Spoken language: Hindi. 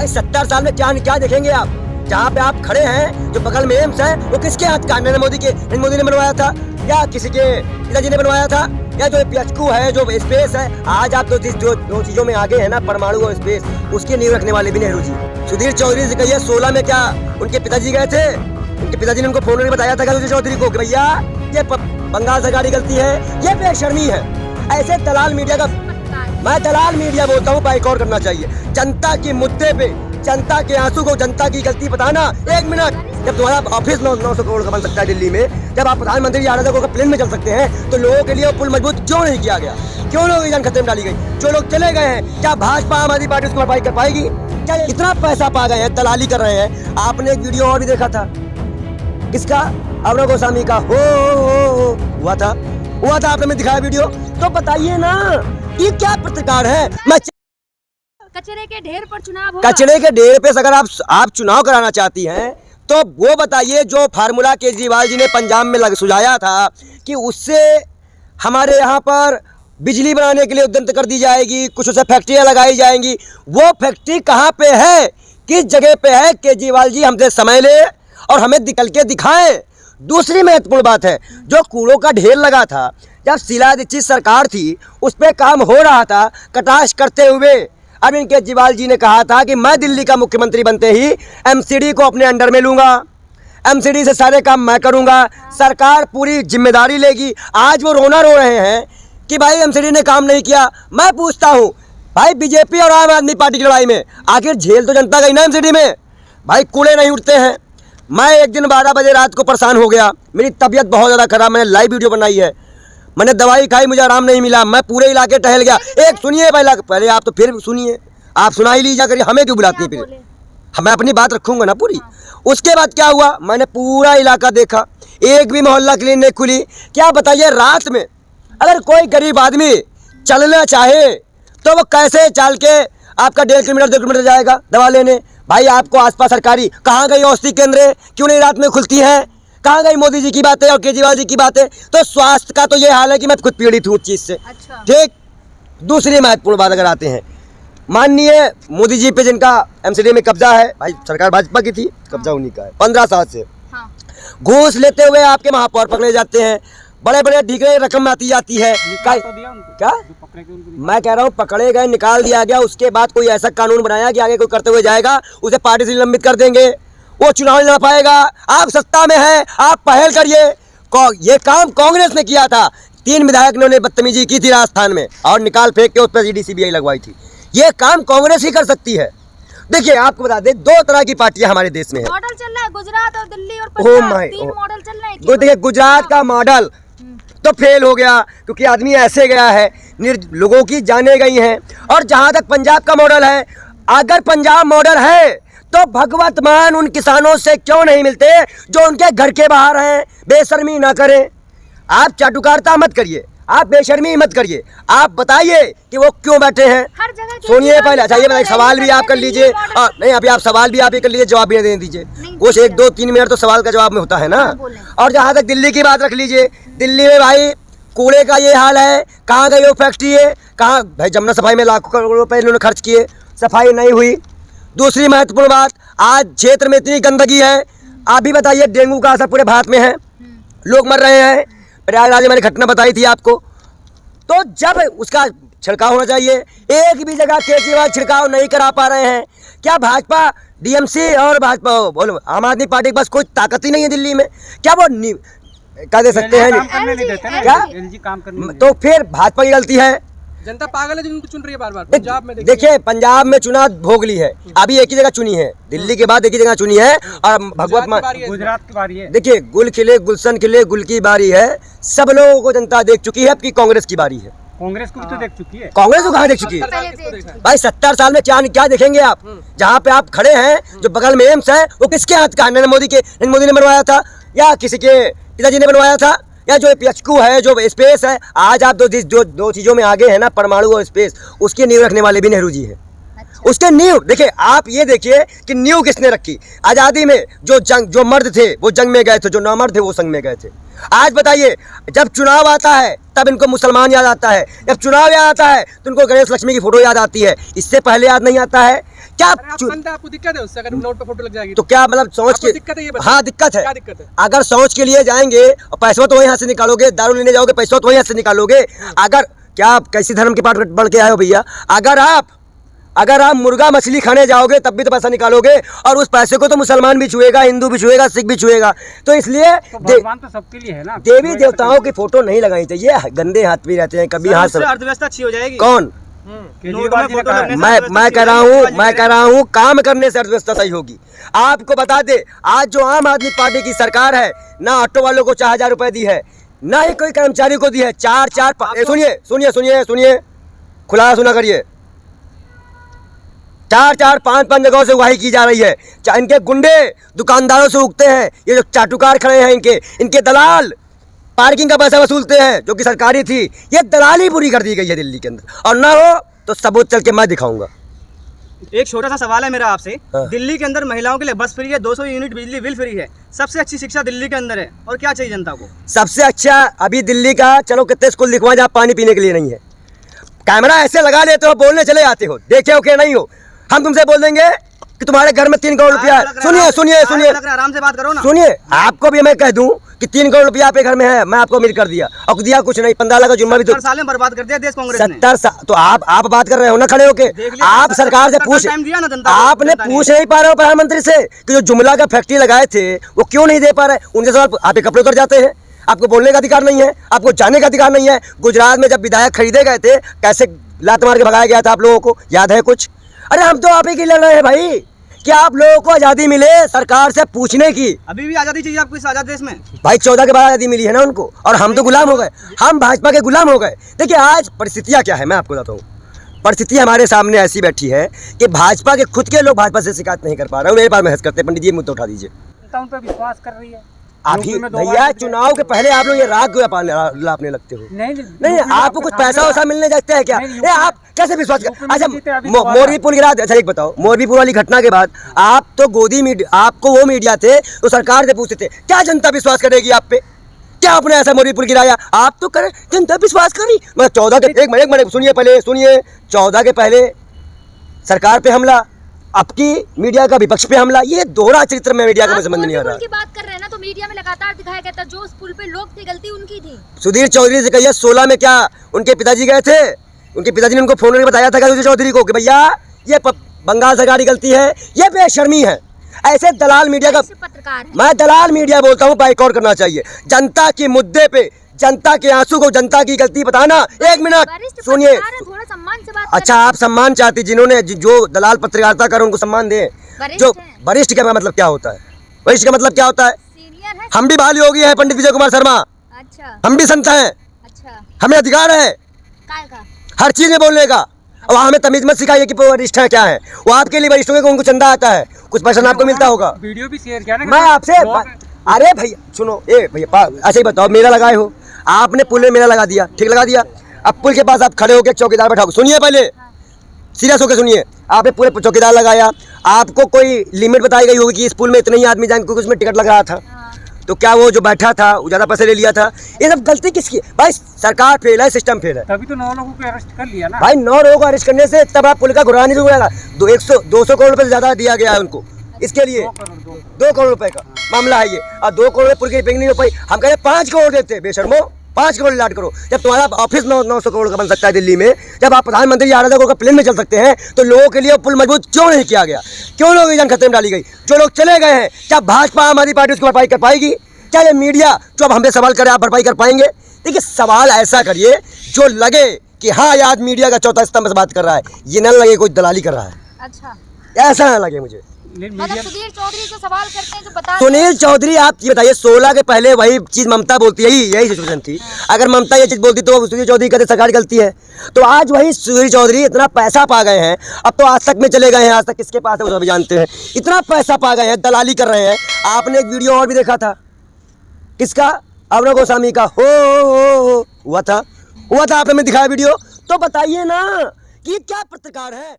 70 साल में क्या क्या देखेंगे आप? जहाँ पे आप खड़े हैं, जो बगल में एम्स है, वो किसके हाथ का? नरेंद्र मोदी ने बनवाया था या किसी के पिताजी ने बनवाया था? या जो PHQ है, जो स्पेस है, आज आप दो चीजों में आगे है ना, परमाणु और स्पेस, उसकी नींव रखने वाले भी नेहरू जी। सुधीर चौधरी से कहिए 16 में क्या उनके पिताजी गए थे? उनके पिताजी ने उनको फोन में बताया था सुधीर चौधरी को कि भैया ये बंगाल सरकार की गलती है, ये बेशर्मी है। ऐसे दलाल मीडिया का, मैं दलाल मीडिया बोलता हूँ, बाइकआउट करना चाहिए। जनता के मुद्दे पे, जनता के आंसू को, जनता की गलती बताना। 1 मिनट, जब तुम्हारा ऑफिस 900 करोड़ का बन सकता है दिल्ली में, जब आप प्रधानमंत्री 11,000 करोड़ का प्लेन में चल सकते हैं, तो लोगों के लिए पुल मजबूत क्यों नहीं किया गया? क्यों लोगों की जान खतरे में डाली गई? जो लोग चले गए हैं, क्या भाजपा आम आदमी पार्टी उसको भरपाई कर पाएगी? क्या इतना पैसा पा गए हैं, दलाली कर रहे हैं? आपने एक वीडियो और भी देखा था, किसका? अरुण गोस्वामी का हो हुआ था आपने दिखाया वीडियो। तो बताइए ना, ये क्या पत्रकार है? मैं कचरे के ढेर पर चुनाव होगा। कचरे के ढेर पे अगर आप चुनाव कराना चाहती हैं, तो वो बताइए जो फार्मूला केजरीवाल जी ने पंजाब में सुझाया था कि उससे हमारे यहाँ पर बिजली बनाने के लिए उद्यम कर दी जाएगी, कुछ उसे फैक्ट्रियाँ लगाई जाएंगी, वो फैक्ट्री कहाँ पे है, किस जगह पे है? केजरीवाल जी हमसे समय ले और हमें निकल के दिखाएं। दूसरी महत्वपूर्ण बात है, जो कूड़ों का ढेर लगा था, जब शीला दीक्षित सरकार थी, उस पर काम हो रहा था, कटाक्ष करते हुए अरविंद केजरीवाल जी ने कहा था कि मैं दिल्ली का मुख्यमंत्री बनते ही MCD को अपने अंडर में लूंगा, MCD से सारे काम मैं करूंगा, सरकार पूरी जिम्मेदारी लेगी। आज वो रोना रो रहे हैं कि भाई MCD ने काम नहीं किया। मैं पूछता हूं भाई, बीजेपी और आम आदमी पार्टी की लड़ाई में आखिर झेल तो जनता गई ना MCD में? भाई कूड़े नहीं उठते हैं। मैं एक दिन 12 बजे रात को परेशान हो गया, मेरी तबीयत बहुत ज़्यादा खराब, मैंने लाइव वीडियो बनाई है, मैंने दवाई खाई, मुझे आराम नहीं मिला, मैं पूरे इलाके टहल गया। एक सुनिए पहले आप तो फिर सुनिए, आप सुना ही लीजिए, करिए, हमें क्यों बुलाती है? फिर मैं अपनी बात रखूंगा ना पूरी। उसके बाद क्या हुआ, मैंने पूरा इलाका देखा, एक भी मोहल्ला क्लिनिक खुली। क्या बताइए, रात में अगर कोई गरीब आदमी चलना चाहे तो वो कैसे चल के आपका 1.5 किलोमीटर 2 किलोमीटर जाएगा दवा लेने? भाई आपको आसपास सरकारी, कहाँ गई औषधि केंद्र, क्यों नहीं रात में खुलती हैं? कहाँ गई मोदी जी की बातें और केजरीवाल जी की बातें? तो स्वास्थ्य का तो ये हाल है कि मैं खुद पीड़ित हूँ उस चीज़ से। अच्छा। ठीक। दूसरी महत्वपूर्ण बात अगर आते हैं, माननीय मोदी जी पे जिनका MCD में कब्जा है, भाई सरकार भाजपा की थी, कब्जा उन्हीं का है 15 साल से। हाँ। घूस लेते हुए आपके महापौर पकड़े जाते हैं, बड़े बड़े ढीकरे रकम आती जाती है। क्या मैं कह रहा हूँ, पकड़े गए, निकाल दिया गया, उसके बाद कोई ऐसा कानून बनाया कि आगे कोई करते हुए जाएगा उसे पार्टी से निलंबित कर देंगे, वो चुनाव लड़ पाएगा। आप सत्ता में हैं, आप पहल करिए। ये काम कांग्रेस ने किया था, 3 विधायक ने बदतमीजी की थी राजस्थान में और निकाल फेंक के उस पर ED CBI लगवाई थी। ये काम कांग्रेस ही कर सकती है। देखिए आपको बता दें, 2 तरह की पार्टियां हमारे देश में है। मॉडल चल रहा है गुजरात और दिल्ली और पंजाब, 3 मॉडल चल रहे हैं। देखिए गुजरात का मॉडल तो फेल हो गया, क्योंकि आदमी ऐसे गया है, लोगों की जाने गई हैं। और जहां तक पंजाब का मॉडल है, अगर पंजाब मॉडल है तो भगवत मान उन किसानों से क्यों नहीं मिलते जो उनके घर के बाहर हैं? बेशर्मी ना करें, आप चाटुकारिता मत करिए, आप बेशर्मी मत करिए, आप बताइए कि वो क्यों बैठे हैं। सुनिए पहले, अच्छा ये बताइए, सवाल भी आप कर लीजिए। नहीं, अभी आप सवाल भी आप ही कर लीजिए, जवाब भी दे दीजिए। कुछ 1 2 3 मिनट तो सवाल का जवाब में होता है ना। और जहाँ तक दिल्ली की बात रख लीजिए, दिल्ली में भाई कूड़े का ये हाल है, कहाँ गई वो फैक्ट्री है, कहाँ भाई जमुना सफाई में लाखों करोड़ रुपए इन्होंने खर्च किए, सफाई नहीं हुई। दूसरी महत्वपूर्ण बात, आज क्षेत्र में इतनी गंदगी है, आप भी बताइए, डेंगू का असर पूरे भारत में है, लोग मर रहे हैं। प्रयागराज में मैंने घटना बताई थी आपको। तो जब उसका छिड़काव होना चाहिए, एक भी जगह केजरीवाल छिड़काव नहीं करा पा रहे हैं। क्या भाजपा DMC और भाजपा बोलो आम आदमी पार्टी के पास कोई ताकत ही नहीं है दिल्ली में? क्या वो क्या दे सकते हैं? क्या तो फिर भाजपा की गलती है? जनता पागल है जो उनको चुन रही है बार-बार। पंजाब में देखिए, पंजाब में चुनाव भोग ली है, अभी एक ही जगह चुनी है, दिल्ली के बाद एक ही जगह चुनी है। और भगवत मान गुजरात की बारी है। देखिए, गुल खिले गुलशन खिले, गुल की बारी है, सब लोगों को जनता देख चुकी है। अब की कांग्रेस की बारी है। कांग्रेस को भी तो देख चुकी है। कांग्रेस को कहाँ देख चुकी है? भाई 70 साल में क्या देखेंगे आप? जहाँ पे आप खड़े हैं, जो बगल में एम्स है, वो किसके हाथ का? नरेंद्र मोदी ने बनवाया था या किसी के पिताजी ने बनवाया था? या जो PHQ है, जो स्पेस है, आज आप दो चीज़ों में आगे है ना, परमाणु और स्पेस, उसकी नींव रखने वाले भी नेहरू जी हैं। अच्छा। उसके नींव देखिए, आप ये देखिए कि नींव किसने रखी। आज़ादी में जो मर्द थे वो जंग में गए थे, जो नामर्द थे वो संग में गए थे। आज बताइए, जब चुनाव आता है तब इनको मुसलमान याद आता है, जब चुनाव याद आता है तो इनको गणेश लक्ष्मी की फोटो याद आती है। इससे पहले याद नहीं आता है? क्या अरे आप अंधा, आपको दिक्कत है उससे अगर नोट पे फोटो लग जाएगी तो क्या मतलब सोच आपको के दिक्कत है ये बताइए। हाँ दिक्कत है। क्या दिक्कत है? अगर सोच के लिए जाएंगे और पैसा तो वही हाथ से निकालोगे, दारू लेने जाओगे पैसा तो वही हाथ से निकालोगे। अगर क्या आप कैसी धर्म के पाठ बढ़ के आए हो भैया? अगर आप मुर्गा मछली खाने जाओगे तब भी तो पैसा निकालोगे, और उस पैसे को तो मुसलमान भी छुएगा, हिंदू भी छुएगा, सिख भी छुएगा। तो इसलिए तो भगवान तो सबके लिए है ना। देवी देवताओं की फोटो नहीं लगानी चाहिए। गंदे हाथ भी रहते हैं कभी हाथ से। अर्थव्यवस्था अच्छी हो जाएगी। कौन? केजरीवाल जी ने कहा है। मैं कह रहा हूँ काम करने से अर्थव्यवस्था सही होगी। आपको बता दे, आज जो आम आदमी पार्टी की सरकार है ना, ऑटो वालों को 4,000 रुपए दी है, ना ही कोई कर्मचारी को दी है। सुनिए खुला सुना करिए, 4-4, 5-5 जगहों से उगाही की जा रही है। इनके गुंडे दुकानदारों से उगते हैं, ये जो चाटुकार खड़े हैं इनके दलाल पार्किंग का पैसा वसूलते हैं जो कि सरकारी थी। ये दलाली पूरी कर दी गई है दिल्ली के अंदर, और ना हो तो सबूत चल के मैं दिखाऊंगा। एक छोटा सा सवाल है मेरा आपसे। हाँ। दिल्ली के अंदर महिलाओं के लिए बस फ्री है, 200 यूनिट बिजली बिल फ्री है, सबसे अच्छी शिक्षा दिल्ली के अंदर है, और क्या चाहिए जनता को? सबसे अच्छा अभी दिल्ली का, चलो कितने स्कूल दिखवा जहाँ पानी पीने के लिए नहीं है। कैमरा ऐसे लगा लेते हो, बोलने चले जाते हो, देखे हो कि नहीं हो। हम तुमसे बोल देंगे कि तुम्हारे घर में 3 करोड़ रुपया है। सुनिए आराम से बात करो ना। सुनिए, आपको भी मैं कह दूं कि 3 करोड़ रुपया आपके घर में है, मैं आपको अमीर कर दिया, और दिया कुछ नहीं, 15 लाख का जुम्मा भी तो 70 साल में बर्बाद कर दिया देश कांग्रेस ने। 70 साल तो आप बात कर रहे हो ना खड़े होके। आप सरकार से पूछ, आपने पूछ नहीं पा रहे हो प्रधानमंत्री से कि जो जुमला का फैक्ट्री लगाए थे वो क्यों नहीं दे पा रहे? उनके सवाल आप कपड़े उतर जाते हैं। आपको बोलने का अधिकार नहीं है, आपको जाने का अधिकार नहीं है। गुजरात में जब विधायक खरीदे गए थे, कैसे लात मार के भगाया गया था, आप लोगों को याद है कुछ? अरे हम तो आप ही की लड़ रहे हैं भाई। क्या आप लोगों को आज़ादी मिले सरकार से पूछने की? अभी भी आज़ादी चाहिए आपको इस आज़ाद देश में? भाई 14 के बाद आज़ादी मिली है ना उनको, और हम तो गुलाम हो गए, हम भाजपा के गुलाम हो गए। देखिए आज परिस्थितियाँ क्या है मैं आपको बताता हूँ। परिस्थिति हमारे सामने ऐसी बैठी है कि भाजपा के खुद के लोग भाजपा से शिकायत नहीं कर पा रहे। मेरे पास महज करते, पंडित जी मुद्दा उठा दीजिए। उन पर विश्वास कर रही है अभी भैया चुनाव के पहले आप लोग ये राग लापने लगते हो। नहीं आपको कुछ पैसा वैसा मिलने जाते हैं क्या? ये आप कैसे विश्वास कर? अच्छा मोरबी पुल गिरा, अच्छा एक बताओ, मोरबी पुल वाली घटना के बाद आप तो गोदी मीडिया, आपको वो मीडिया थे तो सरकार से पूछते थे, क्या जनता विश्वास करेगी आप पे? क्या आपने ऐसा मोरबी पुल गिराया? आप तो करें, जनता विश्वास करी। मतलब 14 के एक मिनट सुनिए 14 के पहले सरकार पे हमला, अब की मीडिया का विपक्ष पे हमला। ये दोहरा चरित्र में मीडिया का संबंध नहीं आ रहा। की बात कर रहे हैं ना, तो मीडिया में लगातार दिखाया गया था जो उस पुल पे लोग थे गलती उनकी थी। सुधीर चौधरी से कहिए 16 में क्या उनके पिताजी गए थे, उनके पिताजी ने उनको फोन करके बताया था सुधीर चौधरी को कि भैया ये बंगाल सरकार की गलती है, ये बेशर्मी है। ऐसे दलाल मीडिया का, पत्रकार मैं दलाल मीडिया बोलता हूँ, बाइकआउट करना चाहिए। जनता के मुद्दे पे, जनता के आंसू को, जनता की गलती बताना। एक मिनट सुनिए, थोड़ा सम्मान से बात। अच्छा आप सम्मान चाहती, जिन्होंने जो दलाल पत्रकारिता कर उनको सम्मान दें। जो वरिष्ठ का मतलब क्या होता है? वरिष्ठ का मतलब क्या होता है? सीनियर है। हम भी बाल योगी हैं, पंडित विजय कुमार शर्मा। अच्छा। हम भी संत हैं। अच्छा। हमें अधिकार है काय का? हर चीज में बोलने का। और हमें तमीज मत सिखाइए कि वरिष्ठ है क्या है। वो आपके लिए वरिष्ठ होंगे, उनको चंदा आता है, कुछ पैसा आपको मिलता होगा। वीडियो भी शेयर किया ना मैं आपसे अरे भैया सुनो, भैया ऐसे ही बताओ, मेरा लगाए हो आपने, पुल में मेरा लगा दिया, ठीक लगा दिया। अब पुल के पास आप खड़े होकर चौकीदार बैठाओ, सुनिए पहले सीरियस होकर सुनिए। आपने पूरे चौकीदार लगाया, आपको कोई लिमिट बताई गई होगी कि इस पुल में इतने ही आदमी जाएंगे, क्योंकि उसमें टिकट लग रहा था। तो क्या वो जो बैठा था वो ज़्यादा पैसे ले लिया था? ये सब गलती किसकी? भाई सरकार फेल है, सिस्टम फेल है। तभी तो 9 लोगों को अरेस्ट कर लिया ना भाई। 9 लोगों को अरेस्ट करने से तब आप पुल का घुरा नहीं जुड़ेगा। 200 करोड़ रुपये से ज़्यादा दिया गया है उनको इसके लिए। 2 करोड़ रुपए का मामला है ये, और 2 करोड़ पुल की रिपेयरिंग नहीं हो पाई। हम कह रहे 5 करोड़ देते, बेशर्मो 5 करोड़ लाट करो। जब तुम्हारा ऑफिस 900 करोड़ का बन सकता है दिल्ली में, जब आप प्रधानमंत्री 11,000 करोड़ का प्लेन में चल सकते हैं, तो लोगों के लिए पुल मजबूत क्यों नहीं किया गया? क्यों लोगों की जान खतरे में डाली गई? जो लोग चले गए हैं, क्या भाजपा आम आदमी पार्टी उसकी भरपाई कर पाएगी? क्या ये मीडिया जो अब हमसे सवाल करे आप भरपाई कर पाएंगे? देखिए सवाल ऐसा करिए जो लगे कि हाँ ये आज मीडिया का चौथा स्तंभ से बात कर रहा है, ये न लगे कोई दलाली कर रहा है। अच्छा ऐसा ना लगे मुझे। मतलब सुधीर चौधरी से सवाल करते हैं जो बता। सुनील चौधरी आप ये बताइए, 16 के पहले वही चीज ममता बोलती है, यही सिचुएशन थी। अगर ममता ये चीज बोलती तो सुधीर चौधरी कहते सरकार गलती है। तो आज वही सुधीर चौधरी इतना पैसा पा गए हैं, अब तो आज तक में चले गए हैं, आज तक किसके पास है वो सभी जानते हैं। इतना पैसा पा गए हैं, दलाली कर रहे हैं। आपने एक वीडियो और भी देखा था, किसका? अरुण गोस्वामी का हो हुआ था आपने दिखाया वीडियो। तो बताइए ना कि क्या पत्रकार है।